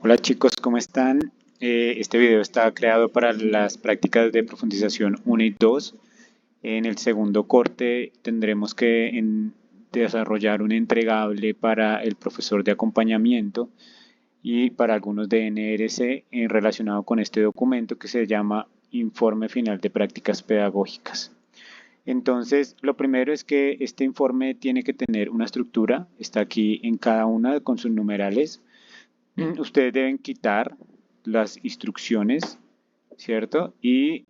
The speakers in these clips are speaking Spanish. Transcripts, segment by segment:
Hola chicos, ¿cómo están? Este video está creado para las prácticas de profundización 1 y 2. En el segundo corte tendremos que desarrollar un entregable para el profesor de acompañamiento y para algunos de NRC relacionado con este documento que se llama Informe Final de Prácticas Pedagógicas. Entonces, lo primero es que este informe tiene que tener una estructura, está aquí en cada una con sus numerales. Ustedes deben quitar las instrucciones, ¿cierto? Y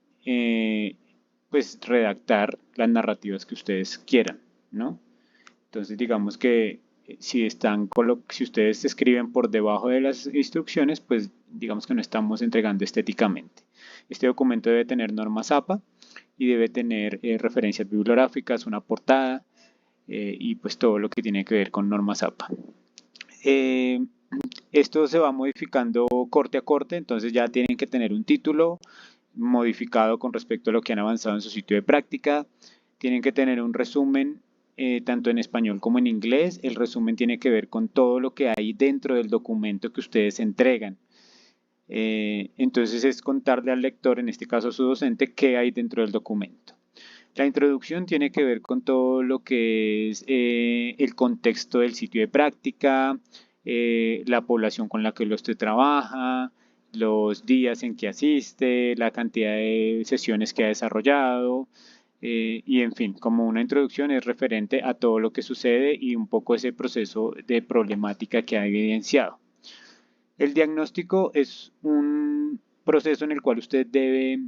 pues redactar las narrativas que ustedes quieran, ¿no? Entonces digamos que si ustedes escriben por debajo de las instrucciones, pues digamos que no estamos entregando estéticamente. Este documento debe tener normas APA y debe tener referencias bibliográficas, una portada y pues todo lo que tiene que ver con normas APA. Esto se va modificando corte a corte, entonces ya tienen que tener un título modificado con respecto a lo que han avanzado en su sitio de práctica. Tienen que tener un resumen tanto en español como en inglés. El resumen tiene que ver con todo lo que hay dentro del documento que ustedes entregan. Entonces es contarle al lector, en este caso a su docente, qué hay dentro del documento. La introducción tiene que ver con todo lo que es el contexto del sitio de práctica, la población con la que usted trabaja, los días en que asiste, la cantidad de sesiones que ha desarrollado y en fin, como una introducción es referente a todo lo que sucede y un poco ese proceso de problemática que ha evidenciado. El diagnóstico es un proceso en el cual usted debe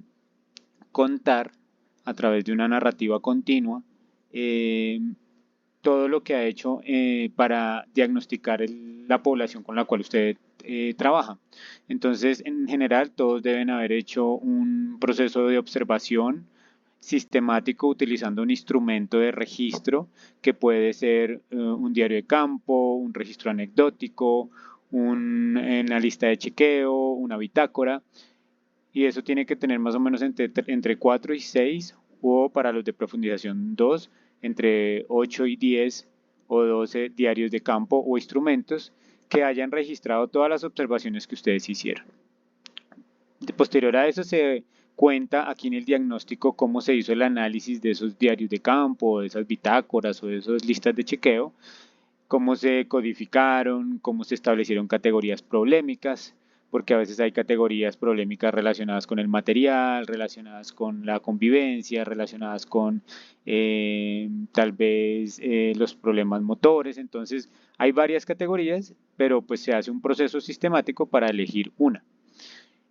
contar a través de una narrativa continua todo lo que ha hecho para diagnosticar la población con la cual usted trabaja. Entonces, en general, todos deben haber hecho un proceso de observación sistemático utilizando un instrumento de registro que puede ser un diario de campo, un registro anecdótico, una lista de chequeo, una bitácora, y eso tiene que tener más o menos entre 4 y 6, o para los de profundización 2, entre 8 y 10 o 12 diarios de campo o instrumentos que hayan registrado todas las observaciones que ustedes hicieron. Posterior a eso se cuenta aquí en el diagnóstico cómo se hizo el análisis de esos diarios de campo, de esas bitácoras o de esas listas de chequeo, cómo se codificaron, cómo se establecieron categorías problemáticas, porque a veces hay categorías problemáticas relacionadas con el material, relacionadas con la convivencia, relacionadas con tal vez los problemas motores. Entonces hay varias categorías, pero pues se hace un proceso sistemático para elegir una.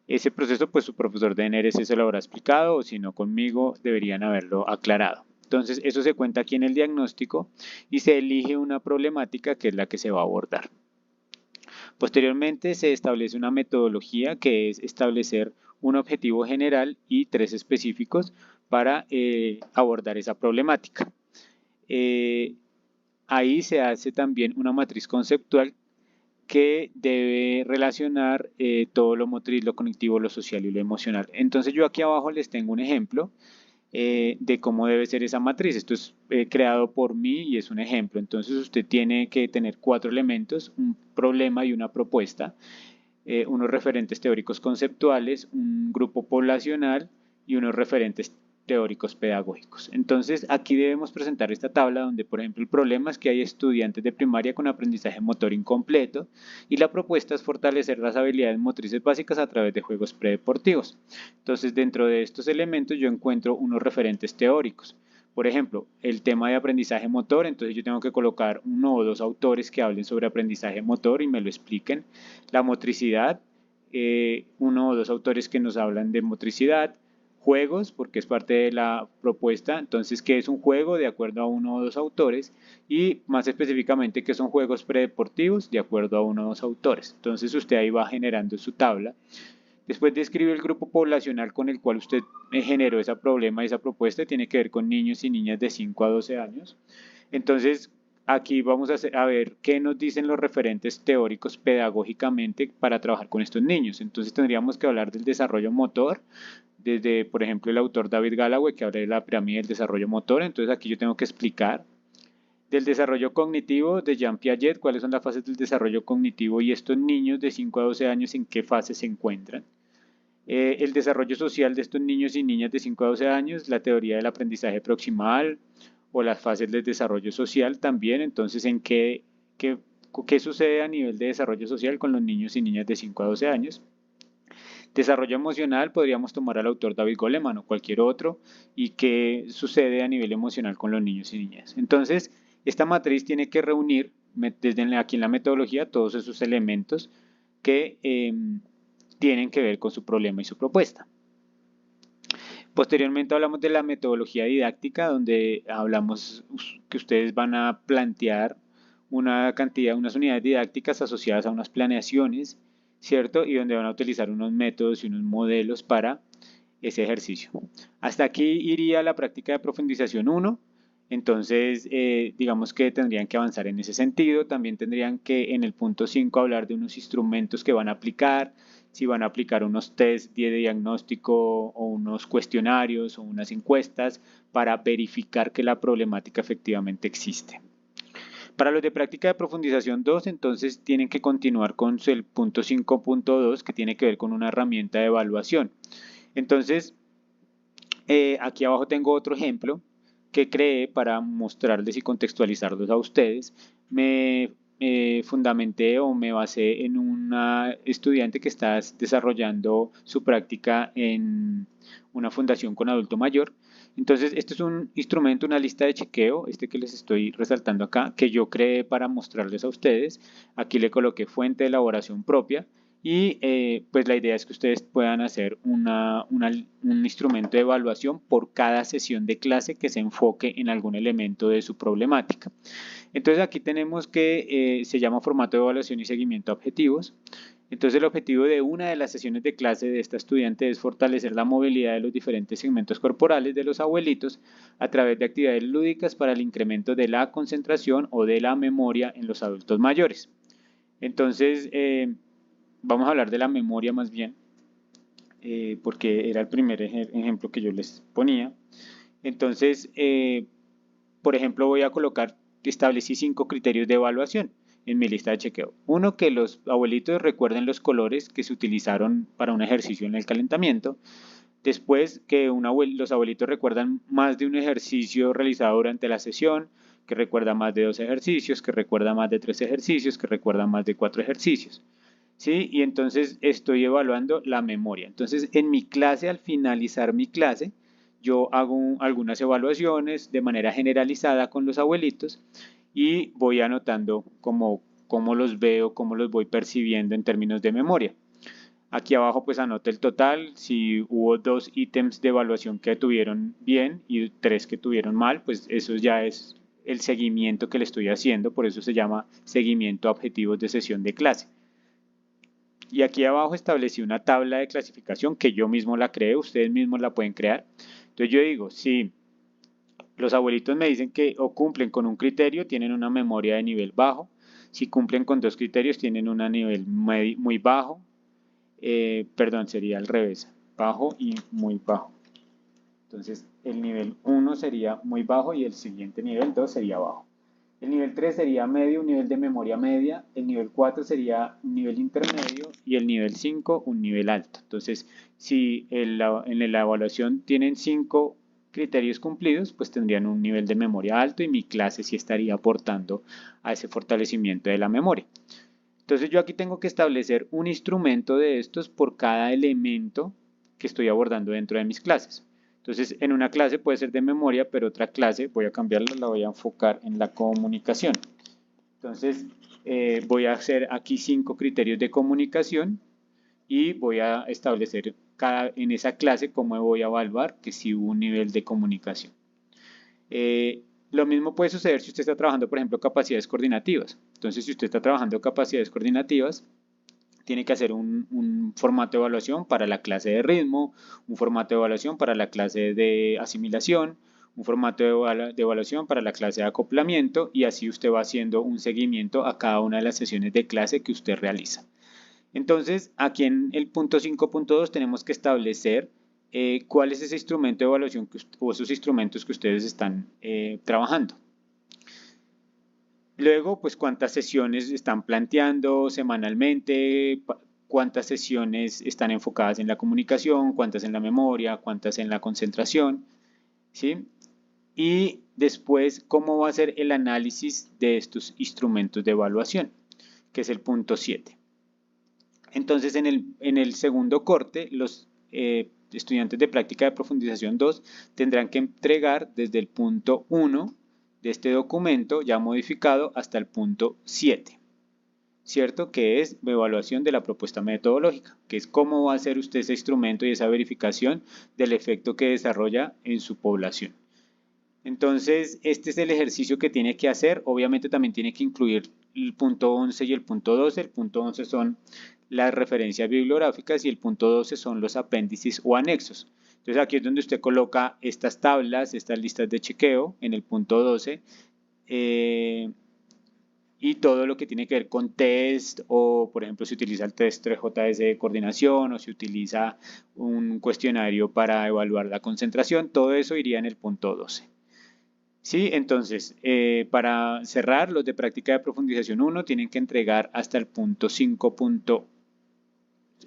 Ese proceso pues su profesor de NRC se lo habrá explicado, o si no conmigo deberían haberlo aclarado. Entonces eso se cuenta aquí en el diagnóstico y se elige una problemática que es la que se va a abordar. Posteriormente se establece una metodología que es establecer un objetivo general y 3 específicos para abordar esa problemática. Ahí se hace también una matriz conceptual que debe relacionar todo lo motriz, lo cognitivo, lo social y lo emocional. Entonces yo aquí abajo les tengo un ejemplo de cómo debe ser esa matriz. Esto es creado por mí y es un ejemplo. Entonces usted tiene que tener 4 elementos, un problema y una propuesta, unos referentes teóricos conceptuales, un grupo poblacional y unos referentes teóricos pedagógicos. Entonces aquí debemos presentar esta tabla donde por ejemplo el problema es que hay estudiantes de primaria con aprendizaje motor incompleto y la propuesta es fortalecer las habilidades motrices básicas a través de juegos predeportivos. Entonces dentro de estos elementos yo encuentro unos referentes teóricos. Por ejemplo, el tema de aprendizaje motor, entonces yo tengo que colocar 1 o 2 autores que hablen sobre aprendizaje motor y me lo expliquen. La motricidad, 1 o 2 autores que nos hablan de motricidad. Juegos, porque es parte de la propuesta, entonces qué es un juego de acuerdo a 1 o 2 autores y más específicamente qué son juegos predeportivos de acuerdo a 1 o 2 autores. Entonces usted ahí va generando su tabla. Después describe el grupo poblacional con el cual usted generó ese problema y esa propuesta, tiene que ver con niños y niñas de 5 a 12 años. Entonces aquí vamos a ver qué nos dicen los referentes teóricos pedagógicamente para trabajar con estos niños. Entonces tendríamos que hablar del desarrollo motor, desde, por ejemplo, el autor David Galloway, que habla de la pirámide del desarrollo motor. Entonces aquí yo tengo que explicar Del desarrollo cognitivo de Jean Piaget, cuáles son las fases del desarrollo cognitivo y estos niños de 5 a 12 años en qué fase se encuentran. El desarrollo social de estos niños y niñas de 5 a 12 años, la teoría del aprendizaje proximal o las fases del desarrollo social también, entonces en qué sucede a nivel de desarrollo social con los niños y niñas de 5 a 12 años. Desarrollo emocional, podríamos tomar al autor David Goleman o cualquier otro, y qué sucede a nivel emocional con los niños y niñas. Entonces, esta matriz tiene que reunir, desde aquí en la metodología, todos esos elementos que tienen que ver con su problema y su propuesta. Posteriormente hablamos de la metodología didáctica, donde hablamos que ustedes van a plantear unas unidades didácticas asociadas a unas planeaciones, ¿cierto? Y donde van a utilizar unos métodos y unos modelos para ese ejercicio. Hasta aquí iría la práctica de profundización 1. Entonces, digamos que tendrían que avanzar en ese sentido. También tendrían que en el punto 5 hablar de unos instrumentos que van a aplicar, si van a aplicar unos test de diagnóstico o unos cuestionarios o unas encuestas para verificar que la problemática efectivamente existe. Para los de práctica de profundización 2, entonces tienen que continuar con el punto 5.2, que tiene que ver con una herramienta de evaluación. Entonces, aquí abajo tengo otro ejemplo que creé para mostrarles y contextualizarlos a ustedes. Me fundamenté o me basé en una estudiante que está desarrollando su práctica en una fundación con adulto mayor. Entonces, este es un instrumento, una lista de chequeo, este que les estoy resaltando acá, que yo creé para mostrarles a ustedes. Aquí le coloqué fuente de elaboración propia y pues la idea es que ustedes puedan hacer un instrumento de evaluación por cada sesión de clase que se enfoque en algún elemento de su problemática. Entonces aquí tenemos que se llama formato de evaluación y seguimiento a objetivos. Entonces el objetivo de una de las sesiones de clase de esta estudiante es fortalecer la movilidad de los diferentes segmentos corporales de los abuelitos a través de actividades lúdicas para el incremento de la concentración o de la memoria en los adultos mayores. Entonces, vamos a hablar de la memoria más bien, porque era el primer ejemplo que yo les ponía. Entonces, por ejemplo, voy a colocar que establecí 5 criterios de evaluación en mi lista de chequeo. Uno, que los abuelitos recuerden los colores que se utilizaron para un ejercicio en el calentamiento. Después, que los abuelitos recuerdan más de un ejercicio realizado durante la sesión, que recuerda más de 2 ejercicios, que recuerda más de 3 ejercicios, que recuerda más de 4 ejercicios. ¿Sí? Y entonces estoy evaluando la memoria. Entonces, en mi clase, al finalizar mi clase, yo hago algunas evaluaciones de manera generalizada con los abuelitos y voy anotando cómo los veo, cómo los voy percibiendo en términos de memoria. Aquí abajo pues anoto el total, si hubo 2 ítems de evaluación que tuvieron bien y 3 que tuvieron mal, pues eso ya es el seguimiento que le estoy haciendo, por eso se llama seguimiento a objetivos de sesión de clase. Y aquí abajo establecí una tabla de clasificación que yo mismo la creé, ustedes mismos la pueden crear. Entonces yo digo, si los abuelitos me dicen que o cumplen con un criterio, tienen una memoria de nivel bajo. Si cumplen con 2 criterios, tienen un nivel muy bajo. Perdón, sería al revés, bajo y muy bajo. Entonces el nivel 1 sería muy bajo y el siguiente nivel 2 sería bajo. El nivel 3 sería medio, un nivel de memoria media. El nivel 4 sería un nivel intermedio y el nivel 5 un nivel alto. Entonces, si en la evaluación tienen 5 criterios cumplidos, pues tendrían un nivel de memoria alto y mi clase sí estaría aportando a ese fortalecimiento de la memoria. Entonces yo aquí tengo que establecer un instrumento de estos por cada elemento que estoy abordando dentro de mis clases. Entonces, en una clase puede ser de memoria, pero otra clase, voy a cambiarla, la voy a enfocar en la comunicación. Entonces, voy a hacer aquí 5 criterios de comunicación y voy a establecer en esa clase cómo voy a evaluar que si hubo un nivel de comunicación. Lo mismo puede suceder si usted está trabajando, por ejemplo, capacidades coordinativas. Entonces, si usted está trabajando capacidades coordinativas, tiene que hacer un formato de evaluación para la clase de ritmo, un formato de evaluación para la clase de asimilación, un formato de evaluación para la clase de acoplamiento y así usted va haciendo un seguimiento a cada una de las sesiones de clase que usted realiza. Entonces, aquí en el punto 5.2 tenemos que establecer cuál es ese instrumento de evaluación o esos instrumentos que ustedes están trabajando. Luego, pues cuántas sesiones están planteando semanalmente, cuántas sesiones están enfocadas en la comunicación, cuántas en la memoria, cuántas en la concentración, ¿sí? Y después, cómo va a ser el análisis de estos instrumentos de evaluación, que es el punto 7. Entonces, en el segundo corte, los estudiantes de práctica de profundización 2 tendrán que entregar desde el punto 1 de este documento ya modificado hasta el punto 7, ¿cierto? Que es evaluación de la propuesta metodológica, que es cómo va a hacer usted ese instrumento y esa verificación del efecto que desarrolla en su población. Entonces, este es el ejercicio que tiene que hacer. Obviamente también tiene que incluir el punto 11 y el punto 12. El punto 11 son las referencias bibliográficas y el punto 12 son los apéndices o anexos. Entonces, aquí es donde usted coloca estas tablas, estas listas de chequeo en el punto 12. Y todo lo que tiene que ver con test o, por ejemplo, si utiliza el test 3JS de coordinación o si utiliza un cuestionario para evaluar la concentración, todo eso iría en el punto 12. Sí, entonces, para cerrar, los de práctica de profundización 1 tienen que entregar hasta el punto 5.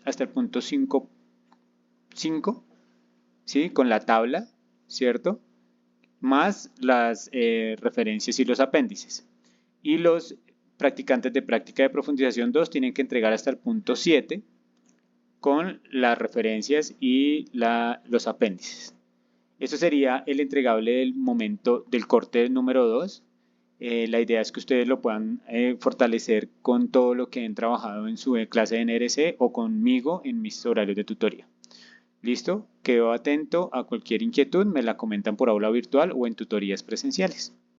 Hasta el punto 5.5, ¿sí? Con la tabla, ¿cierto? Más las referencias y los apéndices. Y los practicantes de práctica de profundización 2 tienen que entregar hasta el punto 7 con las referencias y los apéndices. Eso sería el entregable del momento del corte número 2. La idea es que ustedes lo puedan fortalecer con todo lo que han trabajado en su clase de NRC o conmigo en mis horarios de tutoría. ¿Listo? Quedo atento a cualquier inquietud, me la comentan por aula virtual o en tutorías presenciales.